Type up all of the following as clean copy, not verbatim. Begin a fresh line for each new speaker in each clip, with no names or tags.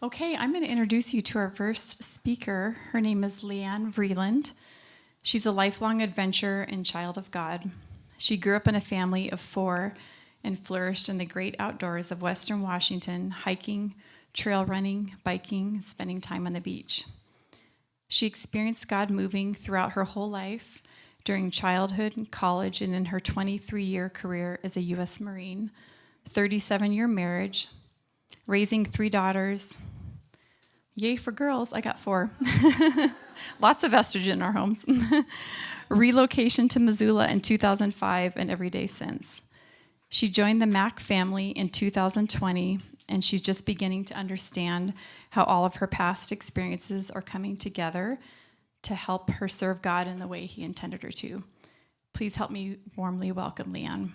Okay, I'm going to introduce you to our first speaker. Her name is Leanne Vreeland. She's a lifelong adventurer and child of God. She grew up in a family of 4 and flourished in the great outdoors of Western Washington, hiking, trail running, biking, spending time on the beach. She experienced God moving throughout her whole life during childhood, college, and in her 23-year career as a U.S. Marine, 37-year marriage, raising 3 daughters. Yay for girls, I got 4. Lots of estrogen in our homes. Relocation to Missoula in 2005 and every day since. She joined the Mac family in 2020, and she's just beginning to understand how all of her past experiences are coming together to help her serve God in the way He intended her to. Please help me warmly welcome Leanne.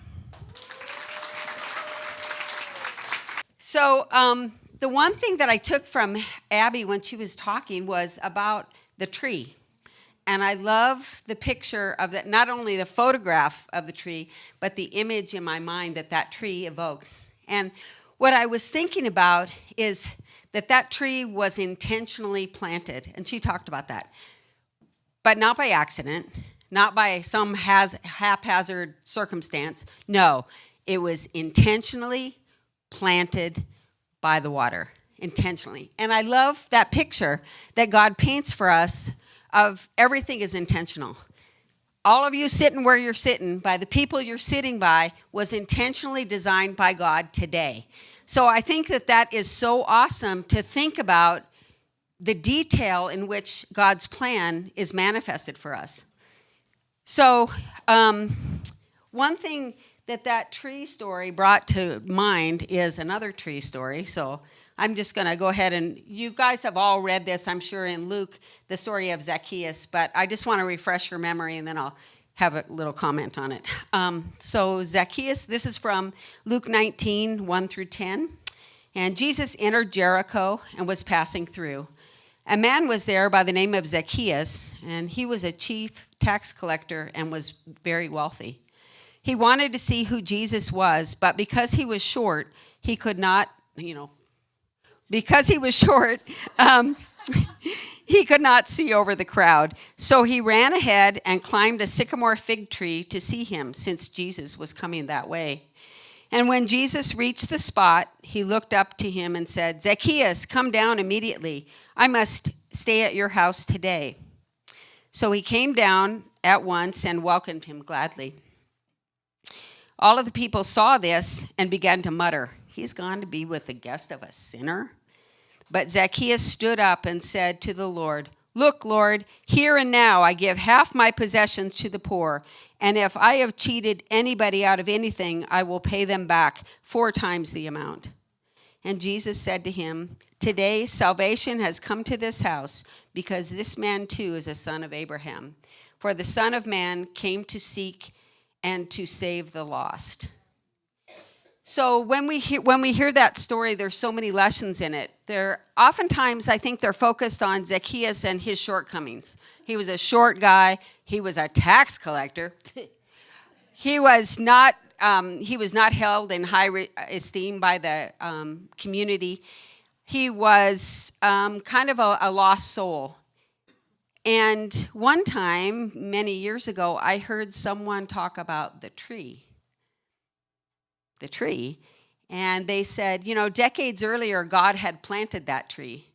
So the one thing that I took from Abby when she was talking was about the tree. And I love the picture of that, not only the photograph of the tree, but the image in my mind that that tree evokes. And what I was thinking about is that that tree was intentionally planted. And she talked about that. But not by accident, not by some haphazard circumstance. No, it was intentionally planted by the water, intentionally. And I love that picture that God paints for us of everything is intentional. All of you sitting where you're sitting, by the people you're sitting by, was intentionally designed by God today. So I think that that is so awesome to think about the detail in which God's plan is manifested for us. So one thing that tree story brought to mind is another tree story. So I'm just going to go ahead, and you guys have all read this, I'm sure, in Luke, the story of Zacchaeus, but I just want to refresh your memory, and then I'll have a little comment on it. So Zacchaeus, this is from Luke 19, 1 through 10. And Jesus entered Jericho and was passing through. A man was there by the name of Zacchaeus, and he was a chief tax collector and was very wealthy. He wanted to see who Jesus was, but because he was short, he could not, because he was short, he could not see over the crowd. So he ran ahead and climbed a sycamore fig tree to see him, since Jesus was coming that way. And when Jesus reached the spot, he looked up to him and said, "Zacchaeus, come down immediately. I must stay at your house today." So he came down at once and welcomed him gladly. All of the people saw this and began to mutter, "He's gone to be with the guest of a sinner?" But Zacchaeus stood up and said to the Lord, "Look, Lord, here and now I give half my possessions to the poor, and if I have cheated anybody out of anything, I will pay them back 4 times the amount." And Jesus said to him, "Today salvation has come to this house, because this man too is a son of Abraham. For the Son of Man came to seek and to save the lost." So when we hear that story, there's so many lessons in it. Oftentimes, I think they're focused on Zacchaeus and his shortcomings. He was a short guy. He was a tax collector. He was not held in high esteem by the community. He was kind of a lost soul. And one time, many years ago, I heard someone talk about the tree. And they said, decades earlier, God had planted that tree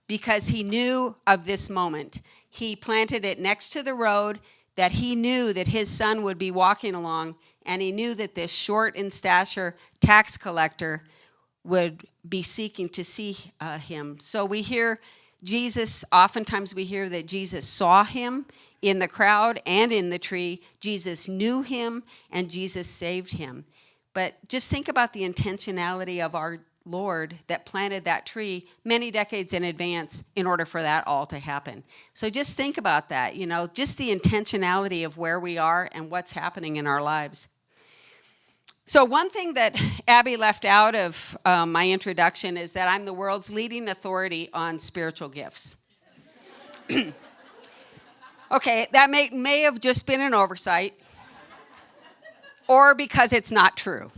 because he knew of this moment. He planted it next to the road that he knew that his son would be walking along, and he knew that this short in stature tax collector would be seeking to see him. So we hear oftentimes we hear that Jesus saw him in the crowd and in the tree. Jesus knew him, and Jesus saved him. But just think about the intentionality of our Lord that planted that tree many decades in advance in order for that all to happen. So just think about that, just the intentionality of where we are and what's happening in our lives. So one thing that Abby left out of my introduction is that I'm the world's leading authority on spiritual gifts. Okay, that may have just been an oversight, or because it's not true.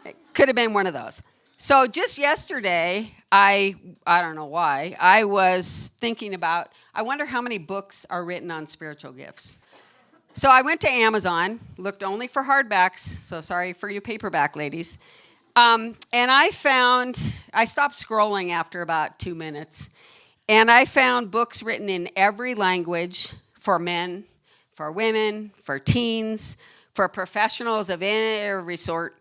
It could have been one of those. So just yesterday, I don't know why, I was thinking about, I wonder how many books are written on spiritual gifts. So I went to Amazon, looked only for hardbacks, so sorry for you paperback ladies. And I stopped scrolling after about 2 minutes, and I found books written in every language for men, for women, for teens, for professionals of every sort.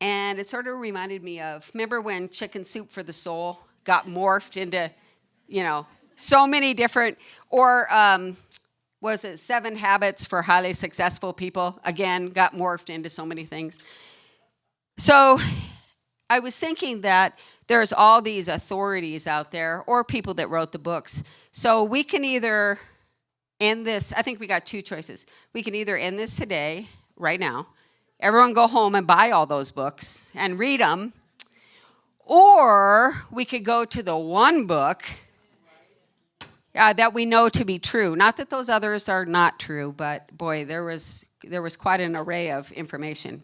And it sort of reminded me of, remember when Chicken Soup for the Soul got morphed into, so many different, or was it 7 Habits for Highly Successful People? Again, got morphed into so many things. So I was thinking that there's all these authorities out there or people that wrote the books. So we can either end this, I think we got 2 choices. We can either end this today, right now, everyone go home and buy all those books and read them, or we could go to the one book that we know to be true. Not that those others are not true, but boy, there was quite an array of information.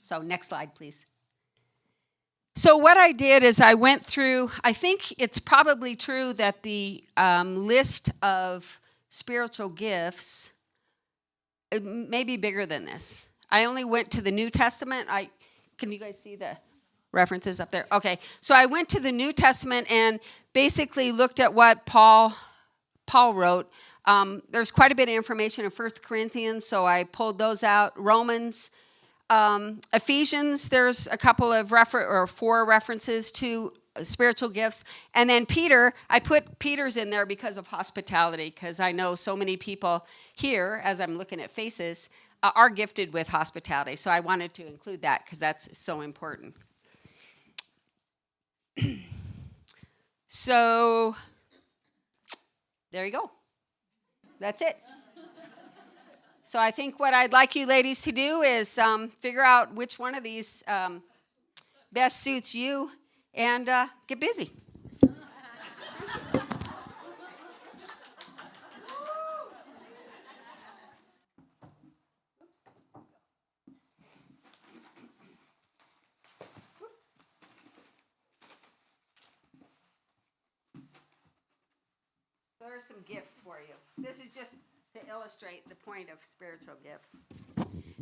So next slide, please. So what I did is I went through, I think it's probably true that the list of spiritual gifts may be bigger than this. I only went to the New Testament. Can you guys see the references up there? Okay, so I went to the New Testament and basically looked at what Paul wrote. There's quite a bit of information in 1 Corinthians, so I pulled those out. Romans, Ephesians, there's a couple of 4 references to spiritual gifts. And then Peter, I put Peter's in there because of hospitality, because I know so many people here, as I'm looking at faces, are gifted with hospitality. So I wanted to include that because that's so important. So there you go. That's it. So I think what I'd like you ladies to do is figure out which one of these best suits you and get busy. There are some gifts for you. This is just to illustrate the point of spiritual gifts.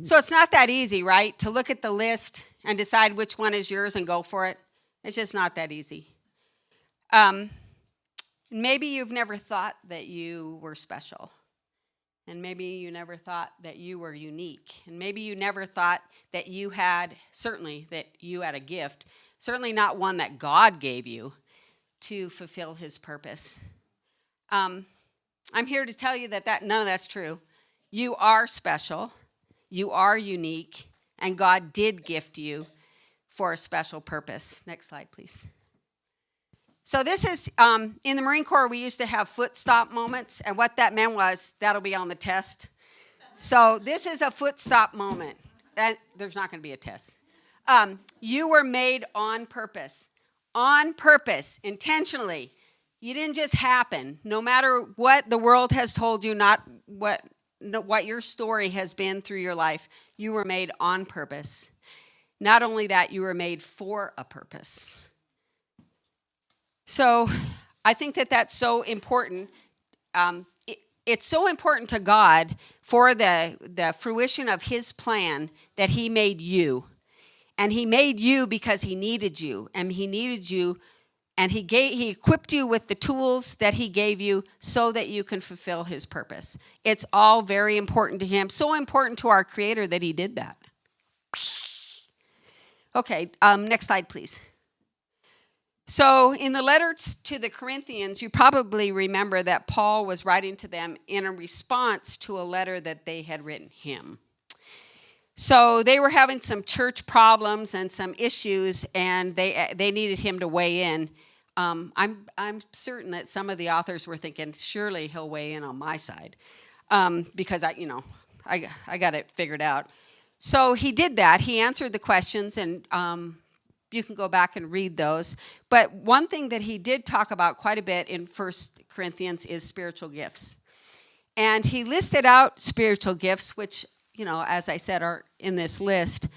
So it's not that easy, right? To look at the list and decide which one is yours and go for it. It's just not that easy. Maybe you've never thought that you were special. And maybe you never thought that you were unique. And maybe you never thought that you had a gift. Certainly not one that God gave you to fulfill his purpose. I'm here to tell you that none of that's true. You are special, you are unique, and God did gift you for a special purpose. Next slide, please. So this is, in the Marine Corps, we used to have foot stop moments, and what that meant was, that'll be on the test. So this is a foot stop moment. There's not going to be a test. You were made on purpose, intentionally. You didn't just happen. No matter what the world has told you, not what your story has been through your life, you were made on purpose. Not only that, you were made for a purpose. So I think that that's so important. It's so important to God for the fruition of his plan that he made you. And he made you because he needed you. And he needed you. And he equipped you with the tools that he gave you so that you can fulfill his purpose. It's all very important to him. So important to our Creator that he did that. Okay, next slide, please. So in the letter to the Corinthians, you probably remember that Paul was writing to them in a response to a letter that they had written him. So they were having some church problems and some issues, and they needed him to weigh in. I'm certain that some of the authors were thinking, surely he'll weigh in on my side, because I got it figured out. So he did that. He answered the questions, and you can go back and read those. But one thing that he did talk about quite a bit in 1 Corinthians is spiritual gifts. And he listed out spiritual gifts, which, as I said, are in this list.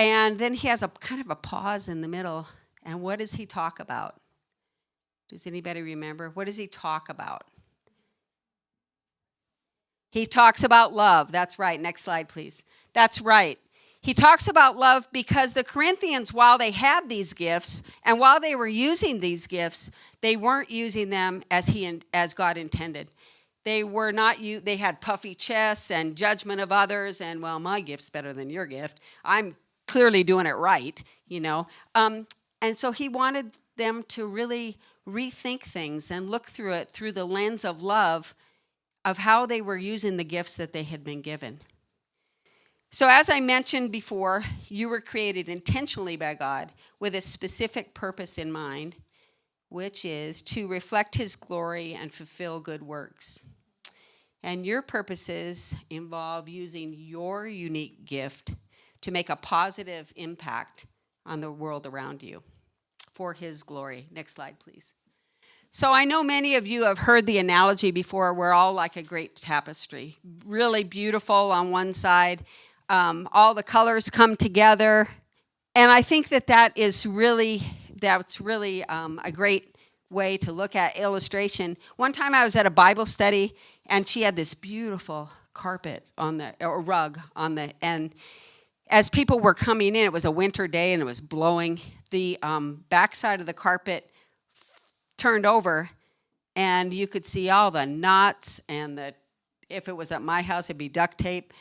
And then he has a kind of a pause in the middle. And what does he talk about? Does anybody remember? What does he talk about? He talks about love. That's right. Next slide, please. That's right. He talks about love because the Corinthians, while they had these gifts and while they were using these gifts, they weren't using them as God intended. They were not. They had puffy chests and judgment of others, and well, my gift's better than your gift. I'm clearly doing it right, you know. And so he wanted them to really rethink things and look through it through the lens of love, of how they were using the gifts that they had been given. So as I mentioned before, you were created intentionally by God with a specific purpose in mind, which is to reflect his glory and fulfill good works. And your purposes involve using your unique gift to make a positive impact on the world around you for his glory. Next slide, please. So I know many of you have heard the analogy before. We're all like a great tapestry, really beautiful on one side. All the colors come together. And I think that's really a great way to look at illustration. One time I was at a Bible study, and she had this beautiful carpet or rug and as people were coming in, it was a winter day and it was blowing. The backside of the carpet turned over, and you could see all the knots and if it was at my house, it'd be duct tape.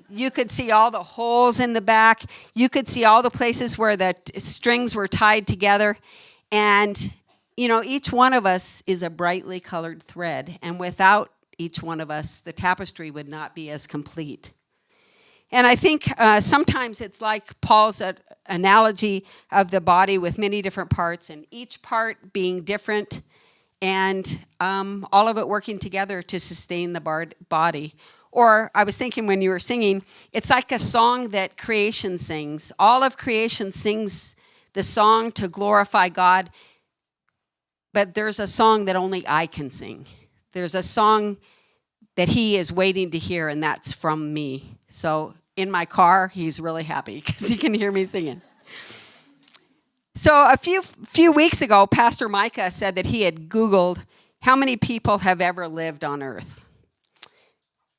You could see all the holes in the back. You could see all the places where the strings were tied together. And, you know, each one of us is a brightly colored thread. And without each one of us, the tapestry would not be as complete. And I think sometimes it's like Paul's analogy of the body with many different parts, and each part being different, and all of it working together to sustain the body. Or I was thinking when you were singing, it's like a song that creation sings. All of creation sings the song to glorify God, but there's a song that only I can sing. There's a song that he is waiting to hear, and that's from me. So in my car, he's really happy because he can hear me singing. So a few weeks ago, Pastor Micah said that he had Googled how many people have ever lived on earth.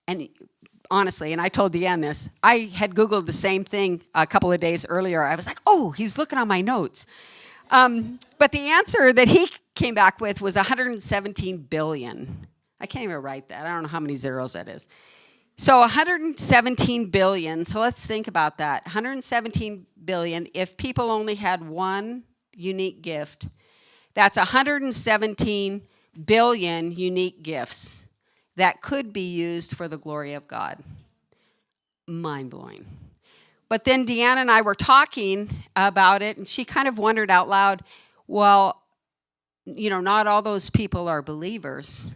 And honestly, and I told Leanne this, I had Googled the same thing a couple of days earlier. I was like, oh, he's looking on my notes. But the answer that he came back with was 117 billion. I can't even write that. I don't know how many zeros that is. So 117 billion. So let's think about that. 117 billion. If people only had one unique gift, that's 117 billion unique gifts that could be used for the glory of God. Mind-blowing. But then Deanna and I were talking about it, and she kind of wondered out loud, well, you know, not all those people are believers.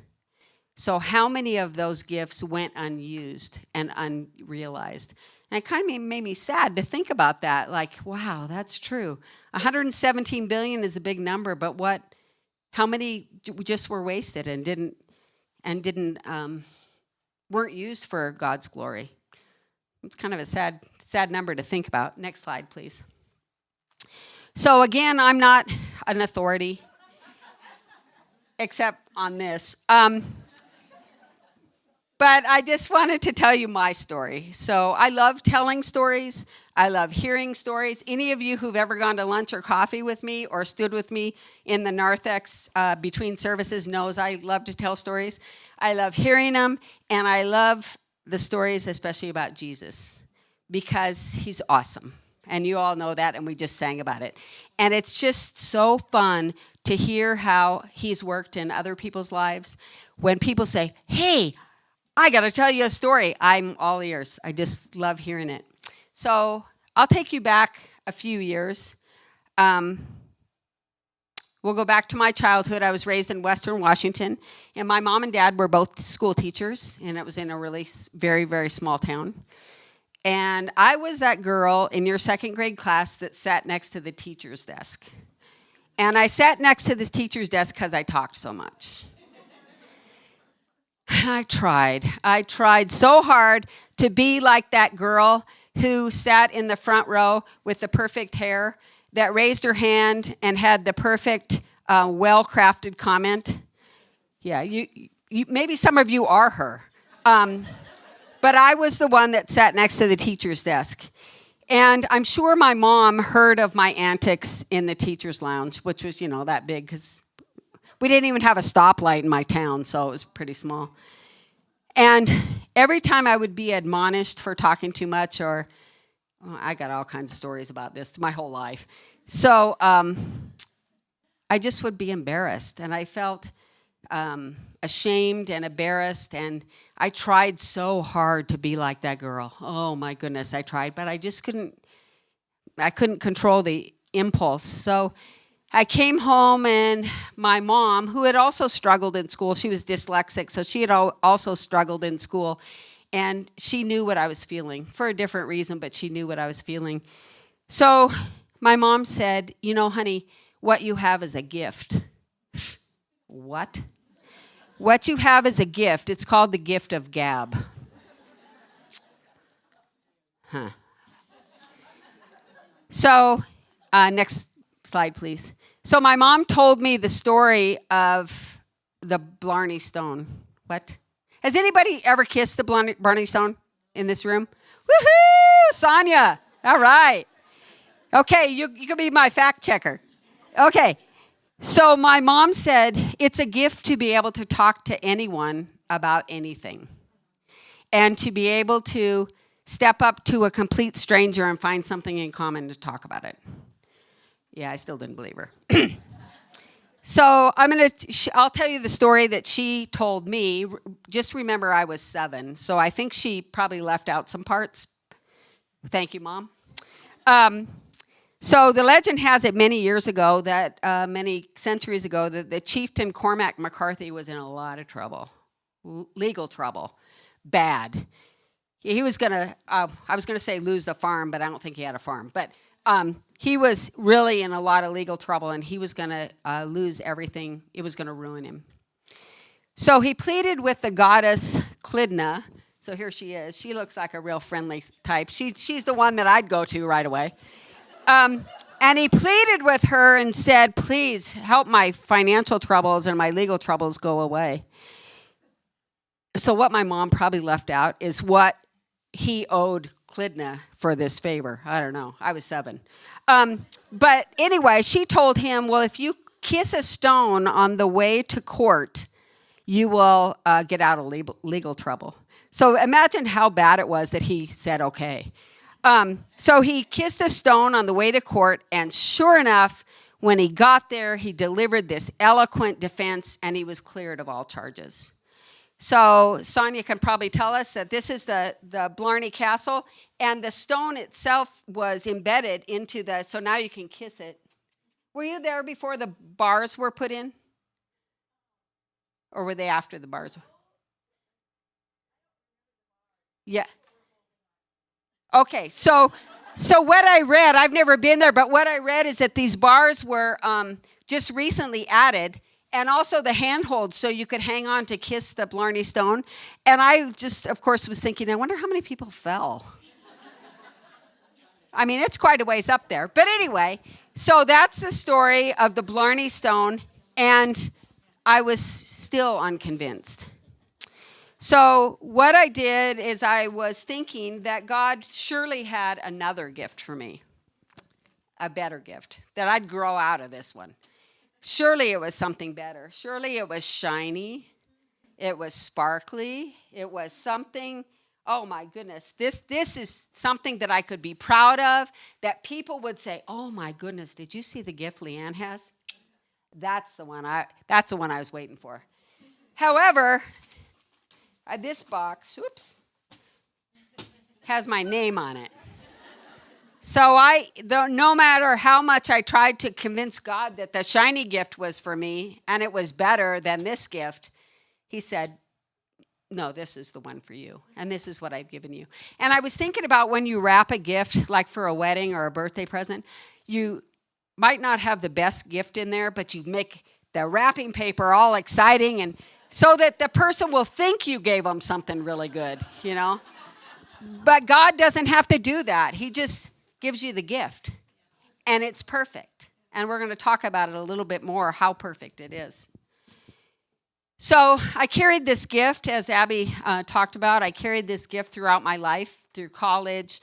So how many of those gifts went unused and unrealized? And it kind of made me sad to think about that. Like, wow, that's true. 117 billion is a big number, but how many just were wasted and weren't used for God's glory? It's kind of a sad number to think about. Next slide, please. So again, I'm not an authority, except on this. But I just wanted to tell you my story. So I love telling stories. I love hearing stories. Any of you who've ever gone to lunch or coffee with me or stood with me in the narthex between services knows I love to tell stories. I love hearing them, and I love the stories, especially about Jesus, because he's awesome. And you all know that, and we just sang about it. And it's just so fun to hear how he's worked in other people's lives. When people say, hey, I got to tell you a story, I'm all ears. I just love hearing it. So I'll take you back a few years. We'll go back to my childhood. I was raised in Western Washington, and my mom and dad were both school teachers, and it was in a really very, very small town. And I was that girl in your second grade class that sat next to the teacher's desk. And I sat next to this teacher's desk because I talked so much. And I tried so hard to be like that girl, who sat in the front row with the perfect hair that raised her hand and had the perfect, well-crafted comment? Yeah, you maybe some of you are her. But I was the one that sat next to the teacher's desk. And I'm sure my mom heard of my antics in the teacher's lounge, which was, that big because we didn't even have a stoplight in my town, so it was pretty small. And every time I would be admonished for talking too much, or I got all kinds of stories about this my whole life. So I just would be embarrassed, and I felt ashamed and embarrassed, and I tried so hard to be like that girl. Oh my goodness, I tried, but I just couldn't control the impulse. So I came home, and my mom, who had also struggled in school, she was dyslexic, so she had also struggled in school, and she knew what I was feeling for a different reason, but she knew what I was feeling. So my mom said, honey, what you have is a gift. What? What you have is a gift. It's called the gift of gab. Huh. So, next slide, please. So my mom told me the story of the Blarney Stone. What? Has anybody ever kissed the Blarney Stone in this room? Woohoo! Sonia. All right. Okay, you can be my fact checker. Okay. So my mom said it's a gift to be able to talk to anyone about anything and to be able to step up to a complete stranger and find something in common to talk about it. Yeah, I still didn't believe her. So I'll tell you the story that she told me. Just remember I was 7, so I think she probably left out some parts. Thank you, Mom. So the legend has it many centuries ago, that the chieftain Cormac McCarthy was in a lot of trouble, legal trouble, bad. He was gonna, I was gonna say lose the farm, but I don't think he had a farm. But he was really in a lot of legal trouble, and he was gonna lose everything. It was gonna ruin him. So he pleaded with the goddess Clydna. So here she is. She looks like a real friendly type. She's the one that I'd go to right away. And he pleaded with her and said, please help my financial troubles and my legal troubles go away. So what my mom probably left out is what he owed Clydna for this favor. I don't know. I was 7. But anyway, she told him, well, if you kiss a stone on the way to court, you will get out of legal trouble. So imagine how bad it was that he said, okay. So he kissed a stone on the way to court, and sure enough, when he got there, he delivered this eloquent defense, and he was cleared of all charges. So Sonia can probably tell us that this is the Blarney Castle, and the stone itself was embedded into so now you can kiss it. Were you there before the bars were put in? Or were they after the bars? Yeah. Okay, so what I read, I've never been there, but what I read is that these bars were just recently added, and also the handholds, so you could hang on to kiss the Blarney Stone. And I just, of course, was thinking, I wonder how many people fell. I mean, it's quite a ways up there. But anyway, so that's the story of the Blarney Stone, and I was still unconvinced. So what I did is I was thinking that God surely had another gift for me, a better gift, that I'd grow out of this one. Surely it was something better. Surely it was shiny. It was sparkly. It was something, oh my goodness, this is something that I could be proud of, that people would say, oh my goodness, did you see the gift Leanne has? That's the one I was waiting for. However, this box, has my name on it. So no matter how much I tried to convince God that the shiny gift was for me and it was better than this gift, he said, no, this is the one for you, and this is what I've given you. And I was thinking about when you wrap a gift, like for a wedding or a birthday present, you might not have the best gift in there, but you make the wrapping paper all exciting, and so that the person will think you gave them something really good, you know? But God doesn't have to do that. He just gives you the gift, and it's perfect. And we're going to talk about it a little bit more, how perfect it is. So I carried this gift, as Abby talked about. I carried this gift throughout my life, through college,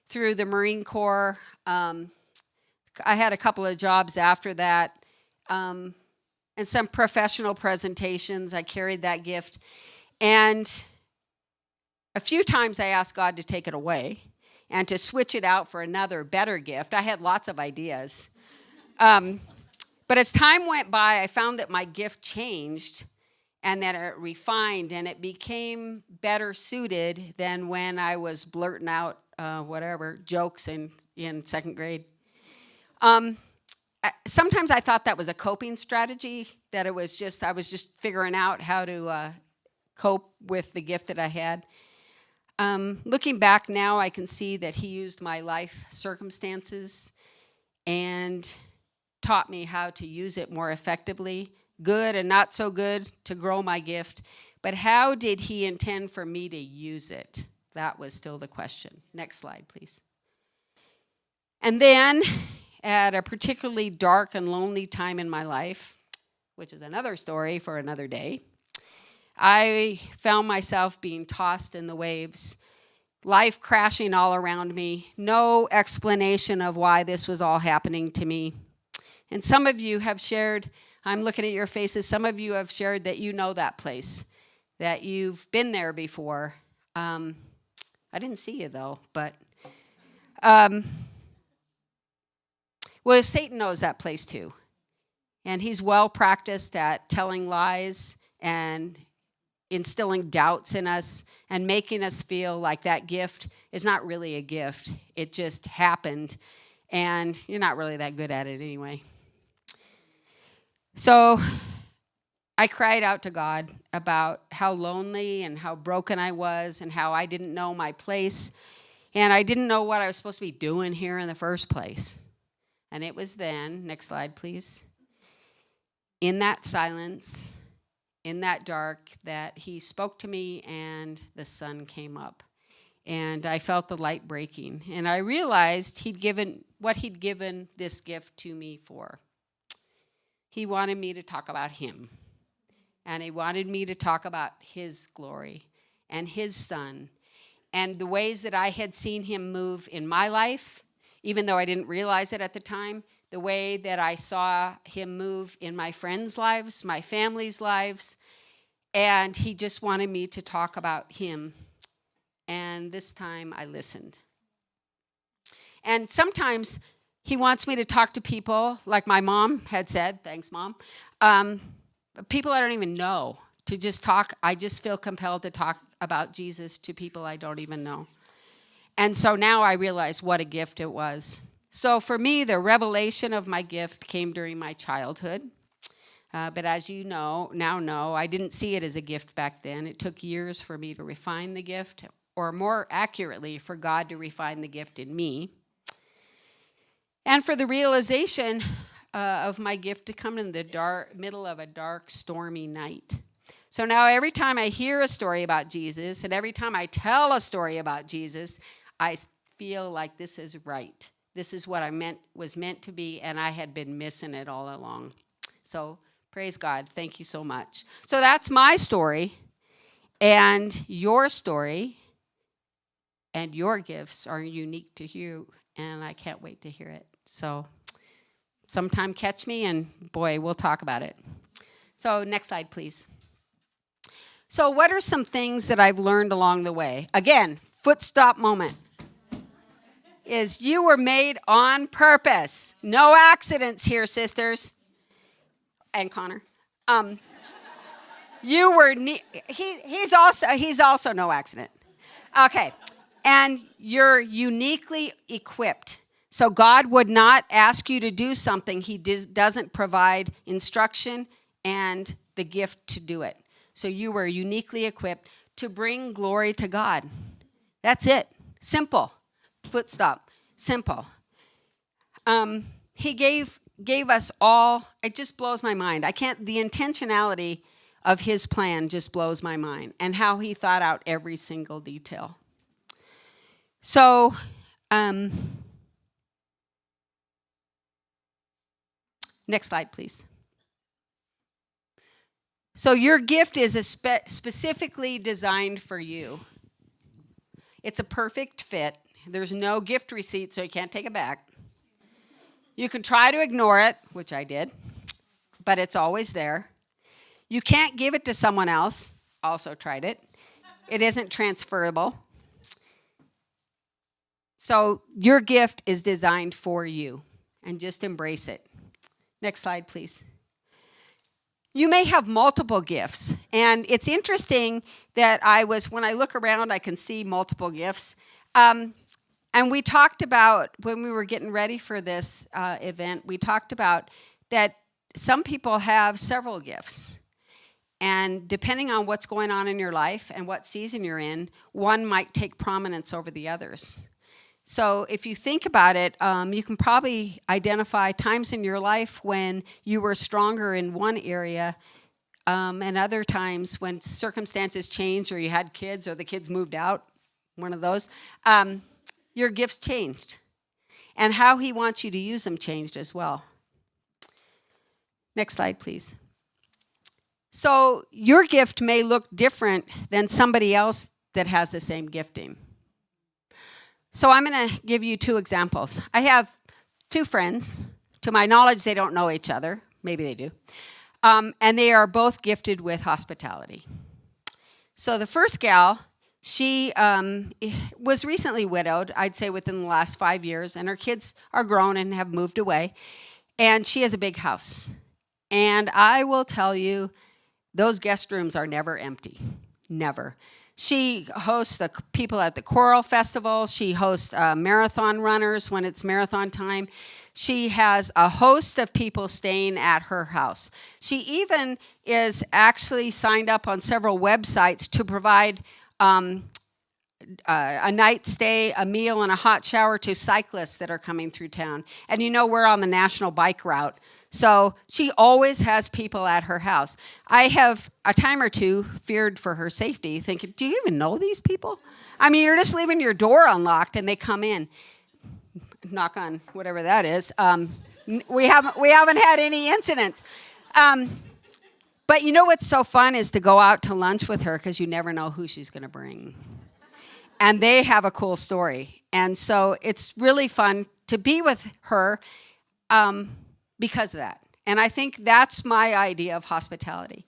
through the Marine Corps. I had a couple of jobs after that, and some professional presentations. I carried that gift. And a few times I asked God to take it away and to switch it out for another better gift. I had lots of ideas. But as time went by, I found that my gift changed and that it refined and it became better suited than when I was blurting out jokes in second grade. Sometimes I thought that was a coping strategy, that I was just figuring out how to cope with the gift that I had. Looking back now, I can see that he used my life circumstances and taught me how to use it more effectively, good and not so good, to grow my gift. But how did he intend for me to use it? That was still the question. Next slide, please. And then, at a particularly dark and lonely time in my life, which is another story for another day, I found myself being tossed in the waves, life crashing all around me, no explanation of why this was all happening to me. And some of you have shared, I'm looking at your faces, some of you have shared that you know that place, that you've been there before. I didn't see you though, but well, Satan knows that place too. And he's well practiced at telling lies and instilling doubts in us and making us feel like that gift is not really a gift. It just happened, and you're not really that good at it anyway. So I cried out to God about how lonely and how broken I was and how I didn't know my place, and I didn't know what I was supposed to be doing here in the first place. And it was then, next slide please, in that silence, in that dark, that he spoke to me and the sun came up. And I felt the light breaking. And I realized he'd given this gift to me for. He wanted me to talk about him. And he wanted me to talk about his glory and his son and the ways that I had seen him move in my life, even though I didn't realize it at the time, the way that I saw him move in my friends' lives, my family's lives, and he just wanted me to talk about him. And this time I listened. And sometimes he wants me to talk to people, like my mom had said, thanks, Mom, people I don't even know, to just talk. I just feel compelled to talk about Jesus to people I don't even know. And so now I realize what a gift it was. So for me, the revelation of my gift came during my childhood. But as you now know, I didn't see it as a gift back then. It took years for me to refine the gift, or more accurately, for God to refine the gift in me. And for the realization of my gift to come in the middle of a dark, stormy night. So now every time I hear a story about Jesus, and every time I tell a story about Jesus, I feel like this is right. This is what was meant to be, and I had been missing it all along. So praise God. Thank you so much. So that's my story, and your story and your gifts are unique to you, and I can't wait to hear it. So sometime catch me, and boy, we'll talk about it. So next slide, please. So what are some things that I've learned along the way? Again, foot stop moment. Is you were made on purpose. No accidents here, sisters. And Connor. You were he's also no accident. Okay. And you're uniquely equipped. So God would not ask you to do something he doesn't provide instruction and the gift to do it. So you were uniquely equipped to bring glory to God. That's it. Simple. Foot stop. Simple. He gave us all, it just blows my mind. The intentionality of his plan just blows my mind, and how he thought out every single detail. So, next slide, please. So your gift is specifically designed for you. It's a perfect fit. There's no gift receipt, so you can't take it back. You can try to ignore it, which I did, but it's always there. You can't give it to someone else. Also tried it. It isn't transferable. So your gift is designed for you, and just embrace it. Next slide, please. You may have multiple gifts, and it's interesting that when I look around, I can see multiple gifts. And we talked about, when we were getting ready for this event, we talked about that some people have several gifts. And depending on what's going on in your life and what season you're in, one might take prominence over the others. So if you think about it, you can probably identify times in your life when you were stronger in one area, and other times when circumstances changed, or you had kids, or the kids moved out, one of those, your gifts changed. And how he wants you to use them changed as well. Next slide, please. So your gift may look different than somebody else that has the same gifting. So I'm going to give you 2 examples. I have 2 friends. To my knowledge, they don't know each other. Maybe they do. And they are both gifted with hospitality. So the first gal, she was recently widowed, I'd say within the last 5 years, and her kids are grown and have moved away. And she has a big house. And I will tell you, those guest rooms are never empty. Never. She hosts the people at the choral festival. She hosts marathon runners when it's marathon time. She has a host of people staying at her house. She even is actually signed up on several websites to provide a night stay, a meal, and a hot shower to cyclists that are coming through town. And you know, we're on the national bike route. So she always has people at her house. I have a time or two feared for her safety, thinking, do you even know these people? I mean, you're just leaving your door unlocked and they come in. Knock on whatever that is. We haven't had any incidents. But you know what's so fun is to go out to lunch with her, because you never know who she's going to bring. And they have a cool story. And so it's really fun to be with her because of that. And I think that's my idea of hospitality.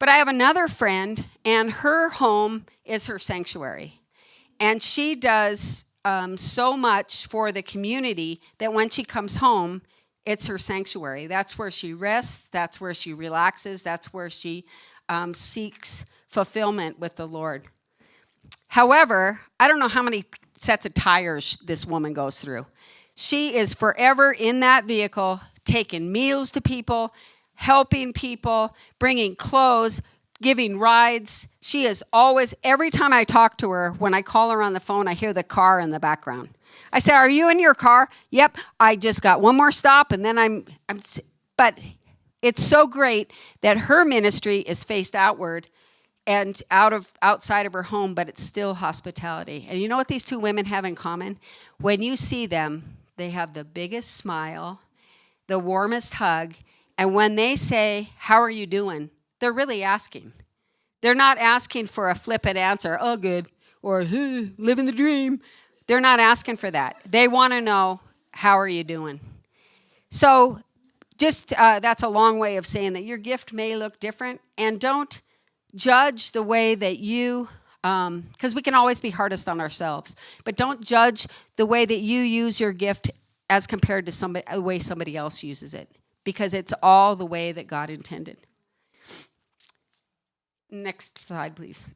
But I have another friend, and her home is her sanctuary. And she does so much for the community that when she comes home, it's her sanctuary. That's where she rests. That's where she relaxes. That's where she seeks fulfillment with the Lord. However, I don't know how many sets of tires this woman goes through. She is forever in that vehicle, taking meals to people, helping people, bringing clothes, giving rides. She is always, every time I talk to her, when I call her on the phone, I hear the car in the background. I say, are you in your car? Yep, I just got one more stop, and then but it's so great that her ministry is faced outward and outside of her home, but it's still hospitality. And you know what these 2 women have in common? When you see them, they have the biggest smile, the warmest hug, and when they say, how are you doing? They're really asking. They're not asking for a flippant answer, oh, good, or living the dream. They're not asking for that. They want to know, how are you doing? So just that's a long way of saying that your gift may look different, and don't judge the way that you, because we can always be hardest on ourselves, but don't judge the way that you use your gift as compared to the way somebody else uses it, because it's all the way that God intended. Next slide, please.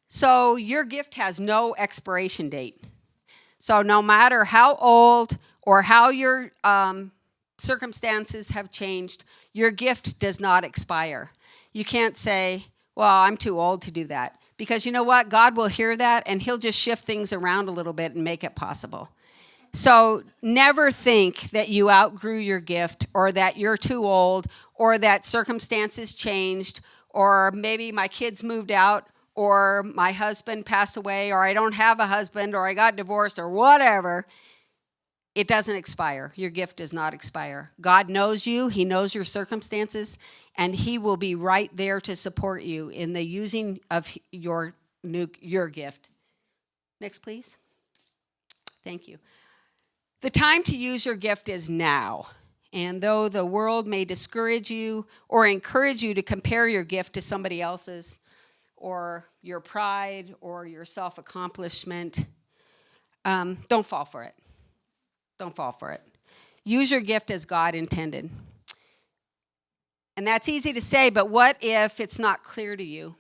So your gift has no expiration date. So no matter how old or how your circumstances have changed, your gift does not expire. You can't say, well, I'm too old to do that. Because you know what? God will hear that, and he'll just shift things around a little bit and make it possible. So never think that you outgrew your gift, or that you're too old, or that circumstances changed, or maybe my kids moved out, or my husband passed away, or I don't have a husband, or I got divorced, or whatever, it doesn't expire. Your gift does not expire. God knows you. He knows your circumstances, and he will be right there to support you in the using of your gift. Next, please. Thank you. The time to use your gift is now. And though the world may discourage you or encourage you to compare your gift to somebody else's, or your pride or your self-accomplishment, don't fall for it. Don't fall for it. Use your gift as God intended. And that's easy to say, but what if it's not clear to you?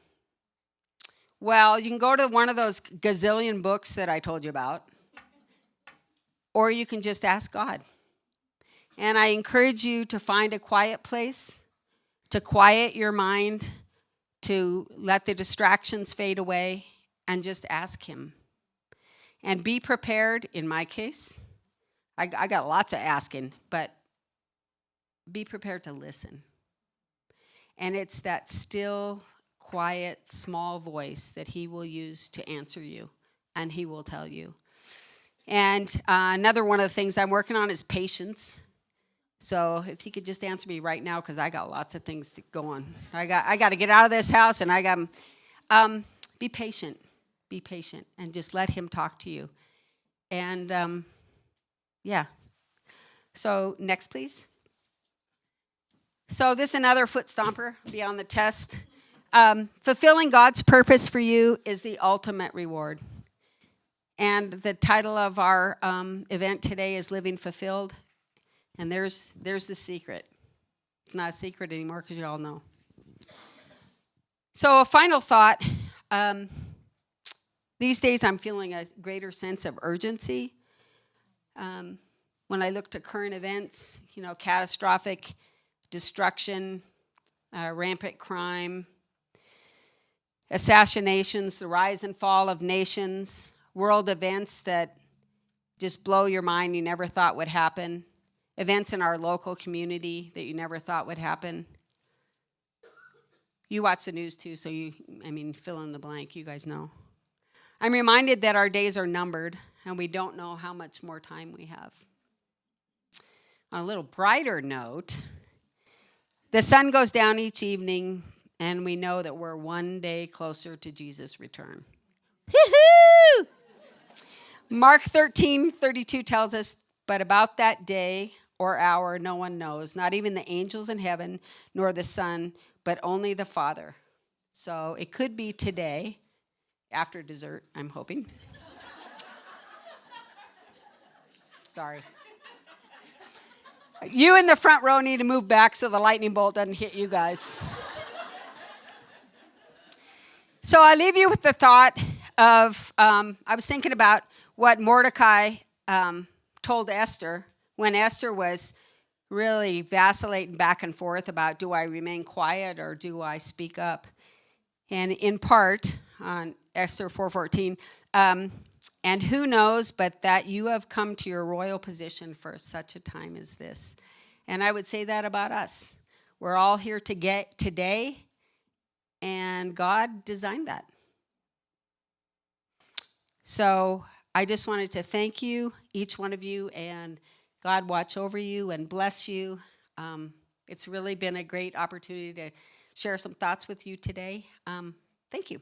Well, you can go to one of those gazillion books that I told you about, or you can just ask God. And I encourage you to find a quiet place, to quiet your mind, to let the distractions fade away, and just ask him. And be prepared, in my case. I got lots of asking, but be prepared to listen. And it's that still, quiet, small voice that he will use to answer you, and he will tell you. And another one of the things I'm working on is patience. So if you could just answer me right now, because I got lots of things to go on. I got to get out of this house, and I got be patient, and just let him talk to you. And yeah. So next, please. So this is another foot stomper beyond the test. Fulfilling God's purpose for you is the ultimate reward. And the title of our event today is Living Fulfilled. And there's the secret. It's not a secret anymore because you all know. So a final thought. These days I'm feeling a greater sense of urgency. When I look to current events, catastrophic destruction, rampant crime, assassinations, the rise and fall of nations, world events that just blow your mind you never thought would happen, events in our local community that you never thought would happen. You watch the news too, so fill in the blank, you guys know. I'm reminded that our days are numbered, and we don't know how much more time we have. On a little brighter note, the sun goes down each evening, and we know that we're one day closer to Jesus' return. Woo-hoo! Mark 13:32 tells us, but about that day or hour no one knows, not even the angels in heaven, nor the Son, but only the Father. So it could be today, after dessert, I'm hoping. Sorry. You in the front row need to move back so the lightning bolt doesn't hit you guys. So I leave you with the thought of, I was thinking about what Mordecai told Esther when Esther was really vacillating back and forth about, do I remain quiet or do I speak up? And in part, on Esther 4:14, and who knows but that you have come to your royal position for such a time as this. And I would say that about us. We're all here to get today, and God designed that. So I just wanted to thank you, each one of you, and God watch over you and bless you. It's really been a great opportunity to share some thoughts with you today. Thank you.